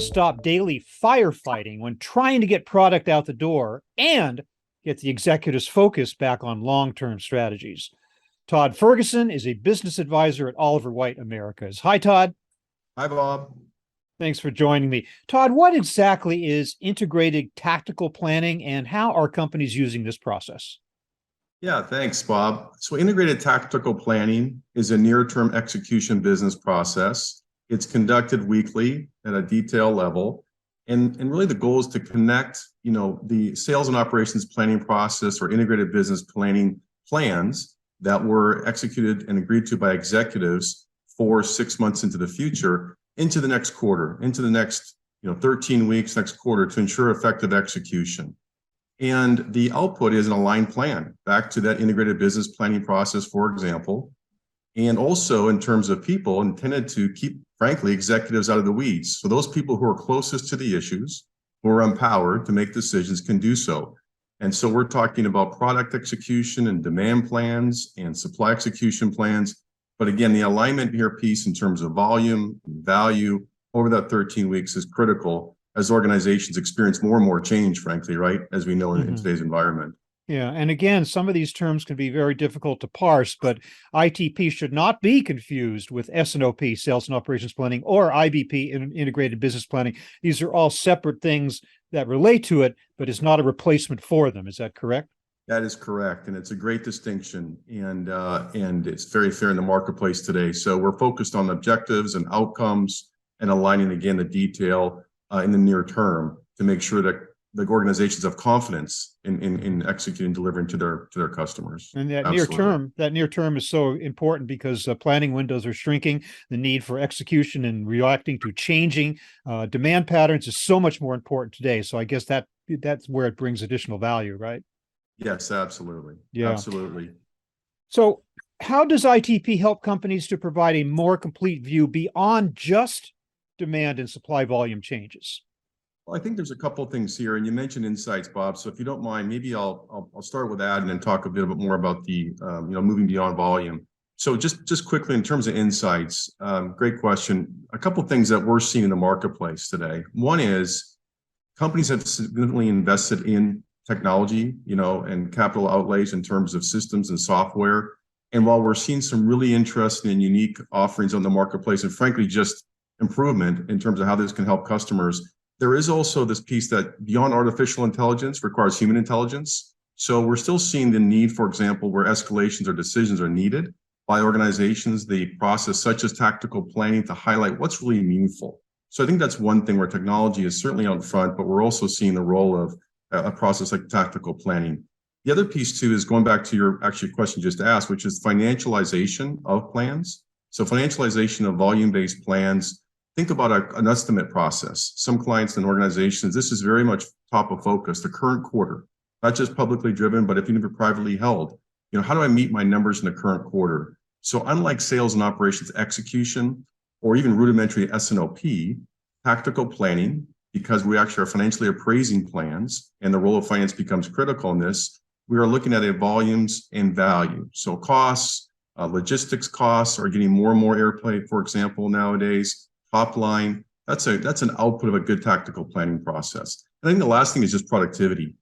stop daily firefighting when trying to get product out the door and get the executive's focus back on long-term strategies. Todd Ferguson is a business advisor at Oliver Wight Americas. Hi, Todd. Hi, Bob. Thanks for joining me. Todd, what exactly is integrated tactical planning and how are companies using this process? Yeah, thanks, Bob. So integrated tactical planning is a near-term execution business process. It's conducted weekly at a detail level. And really the goal is to connect, the sales and operations planning process or integrated business planning plans that were executed and agreed to by executives for 6 months into the future, into the next quarter, into the next 13 weeks, next quarter, to ensure effective execution. And the output is an aligned plan back to that integrated business planning process, for example, and also in terms of people intended to keep, frankly, executives out of the weeds. So those people who are closest to the issues, who are empowered to make decisions, can do so. And so we're talking about product execution and demand plans and supply execution plans. But again, the alignment here piece in terms of volume and value over that 13 weeks is critical as organizations experience more and more change, frankly, right? As we know in today's environment. Yeah. And again, some of these terms can be very difficult to parse, but ITP should not be confused with S&OP, sales and operations planning, or IBP, integrated business planning. These are all separate things that relate to it, but it's not a replacement for them. Is that correct? That is correct. And it's a great distinction. And it's very fair in the marketplace today. So we're focused on objectives and outcomes and aligning, again, the detail in the near term to make sure that the organizations have confidence in executing and delivering to their customers. And that near term is so important because planning windows are shrinking. The need for execution and reacting to changing demand patterns is so much more important today. So I guess that's where it brings additional value, right? Yes, absolutely. Yeah. Absolutely. So how does ITP help companies to provide a more complete view beyond just demand and supply volume changes? Well, I think there's a couple of things here, and you mentioned insights, Bob. So if you don't mind, maybe I'll start with that and then talk a bit more about the moving beyond volume. So just quickly in terms of insights, great question. A couple of things that we're seeing in the marketplace today. One is companies have significantly invested in technology, and capital outlays in terms of systems and software. And while we're seeing some really interesting and unique offerings on the marketplace, and frankly, just improvement in terms of how this can help customers, there is also this piece that beyond artificial intelligence requires human intelligence. So we're still seeing the need, for example, where escalations or decisions are needed by organizations, the process such as tactical planning to highlight what's really meaningful. So I think that's one thing where technology is certainly out front, but we're also seeing the role of a process like tactical planning. The other piece too is going back to your question just asked, which is financialization of plans. So financialization of volume-based plans. Think about an estimate process. Some clients and organizations, this is very much top of focus, the current quarter, not just publicly driven, but even if you're privately held, how do I meet my numbers in the current quarter? So unlike sales and operations execution, or even rudimentary S&OP, tactical planning, because we actually are financially appraising plans and the role of finance becomes critical in this, we are looking at volumes and value. So costs, logistics costs are getting more and more airplay, for example, nowadays. Top line, that's an output of a good tactical planning process. And I think the last thing is just productivity.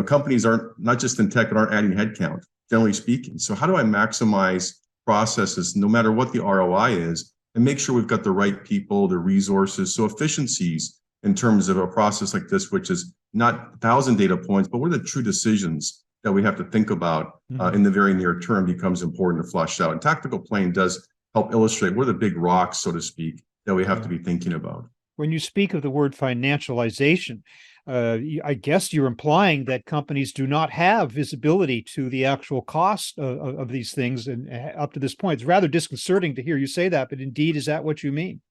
Companies aren't, not just in tech, but aren't adding headcount, generally speaking. So how do I maximize processes, no matter what the ROI is, and make sure we've got the right people, the resources, so efficiencies in terms of a process like this, which is not 1,000 data points, but what are the true decisions that we have to think about in the very near term becomes important to flush out. And tactical planning does help illustrate what are the big rocks, so to speak, that we have to be thinking about. When you speak of the word financialization, I guess you're implying that companies do not have visibility to the actual cost of these things, and up to this point, it's rather disconcerting to hear you say that. But indeed, is that what you mean?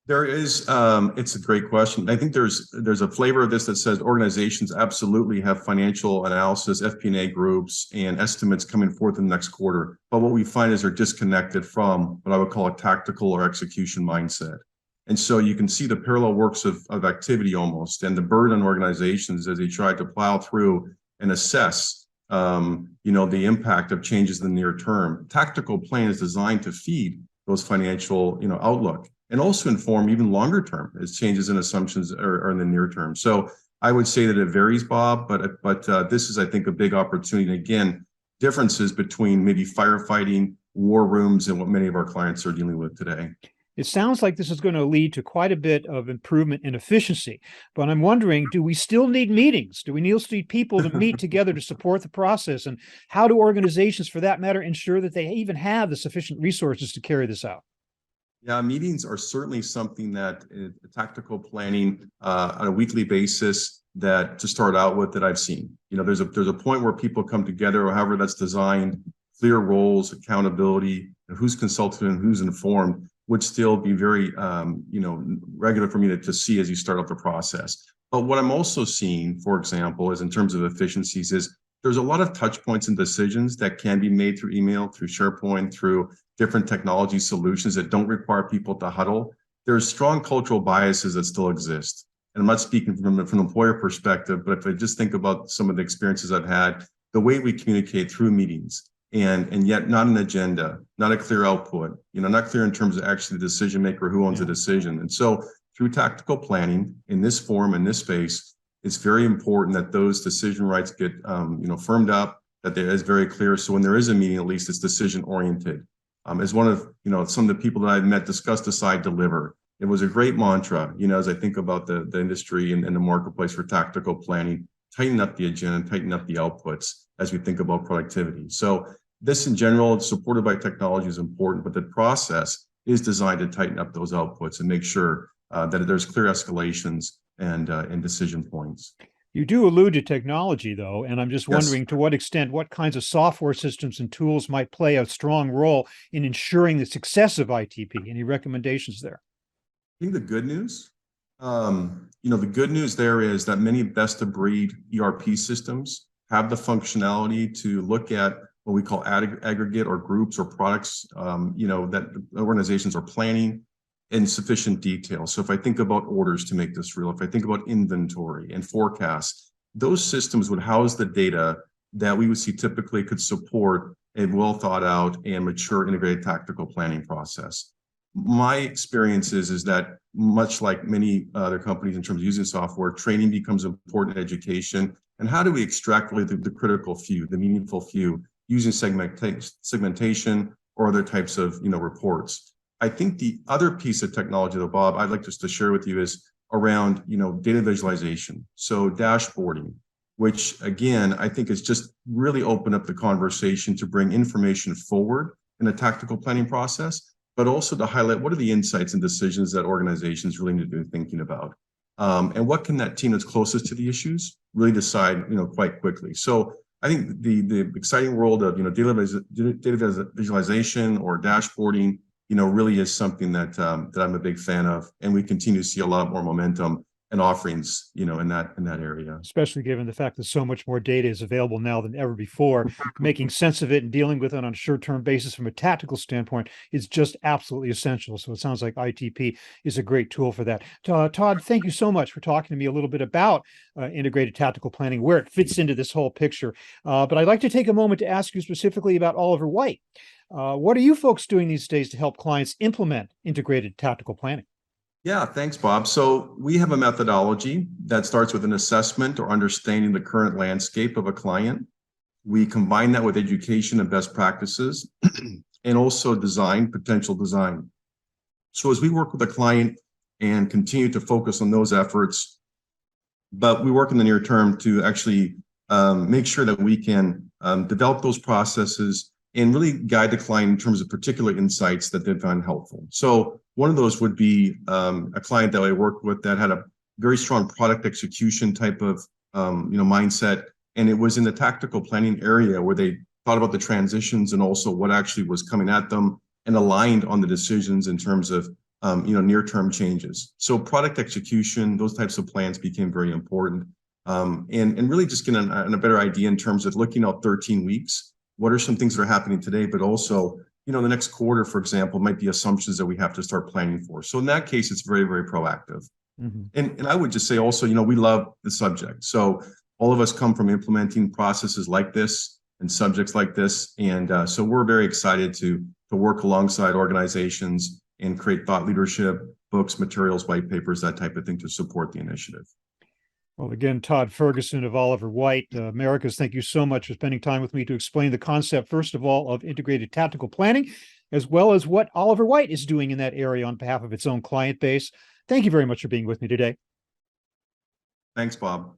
There is, it's a great question. I think there's a flavor of this that says organizations absolutely have financial analysis, FP&A groups, and estimates coming forth in the next quarter. But what we find is they're disconnected from what I would call a tactical or execution mindset. And so you can see the parallel works of activity almost, and the burden on organizations as they try to plow through and assess, the impact of changes in the near term. Tactical plan is designed to feed those financial, outlook. and also inform even longer term as changes in assumptions are in the near term. So I would say that it varies, Bob, but this is, I think, a big opportunity. And again, differences between maybe firefighting, war rooms, and what many of our clients are dealing with today. It sounds like this is going to lead to quite a bit of improvement in efficiency, but I'm wondering, do we still need meetings? Do we still need people to meet together to support the process? And how do organizations, for that matter, ensure that they even have the sufficient resources to carry this out? Yeah, meetings are certainly something that tactical planning on a weekly basis that to start out with that I've seen. There's a point where people come together, or however that's designed, clear roles, accountability, who's consulted and who's informed would still be very regular for me to see as you start out the process. But what I'm also seeing, for example, is in terms of efficiencies, is there's a lot of touch points and decisions that can be made through email, through SharePoint, through different technology solutions that don't require people to huddle. There's strong cultural biases that still exist. And I'm not speaking from an employer perspective, but if I just think about some of the experiences I've had, the way we communicate through meetings, and yet not an agenda, not a clear output, not clear in terms of actually the decision maker who owns the decision. And so through tactical planning in this form, in this space, it's very important that those decision rights get firmed up, that there is very clear. So when there is a meeting, at least it's decision oriented. As one of some of the people that I've met, discuss, decide, deliver. It was a great mantra, as I think about the industry and the marketplace for tactical planning, tighten up the agenda, tighten up the outputs as we think about productivity. So this in general, supported by technology, is important, but the process is designed to tighten up those outputs and make sure that there's clear escalations and decision points. You do allude to technology, though, and I'm just wondering to what extent, what kinds of software systems and tools might play a strong role in ensuring the success of ITP. Any recommendations there? I think the good news, the good news there is that many best-of-breed ERP systems have the functionality to look at what we call aggregate or groups or products, that organizations are planning in sufficient detail. So if I think about orders to make this real, if I think about inventory and forecasts, those systems would house the data that we would see typically could support a well thought out and mature integrated tactical planning process. My experience is that much like many other companies in terms of using software, training becomes important in education. And how do we extract really the critical few, the meaningful few, using segmentation or other types of reports? I think the other piece of technology, though, Bob, I'd like just to share with you is around, data visualization. So dashboarding, which again, I think is just really open up the conversation to bring information forward in a tactical planning process, but also to highlight what are the insights and decisions that organizations really need to be thinking about. And what can that team that's closest to the issues really decide, quite quickly. So I think the exciting world of, data visualization or dashboarding, really is something that I'm a big fan of, and we continue to see a lot more momentum and offerings, in that area. Especially given the fact that so much more data is available now than ever before, making sense of it and dealing with it on a short-term basis from a tactical standpoint is just absolutely essential. So it sounds like ITP is a great tool for that. Todd, thank you so much for talking to me a little bit about integrated tactical planning, where it fits into this whole picture. But I'd like to take a moment to ask you specifically about Oliver Wight. What are you folks doing these days to help clients implement integrated tactical planning? Yeah, thanks, Bob. So we have a methodology that starts with an assessment or understanding the current landscape of a client. We combine that with education and best practices and also potential design. So as we work with a client and continue to focus on those efforts, but we work in the near term to actually make sure that we can develop those processes and really guide the client in terms of particular insights that they found helpful. So one of those would be a client that I worked with that had a very strong product execution type of mindset, and it was in the tactical planning area where they thought about the transitions and also what actually was coming at them and aligned on the decisions in terms of near-term changes. So product execution, those types of plans became very important, and really just getting a better idea in terms of looking out 13 weeks. What are some things that are happening today, but also, the next quarter, for example, might be assumptions that we have to start planning for. So in that case, it's very, very proactive. Mm-hmm. And I would just say also, we love the subject. So all of us come from implementing processes like this and subjects like this. And so we're very excited to work alongside organizations and create thought leadership, books, materials, white papers, that type of thing to support the initiative. Well, again, Todd Ferguson of Oliver Wight Americas, thank you so much for spending time with me to explain the concept, first of all, of integrated tactical planning, as well as what Oliver Wight is doing in that area on behalf of its own client base. Thank you very much for being with me today. Thanks, Bob.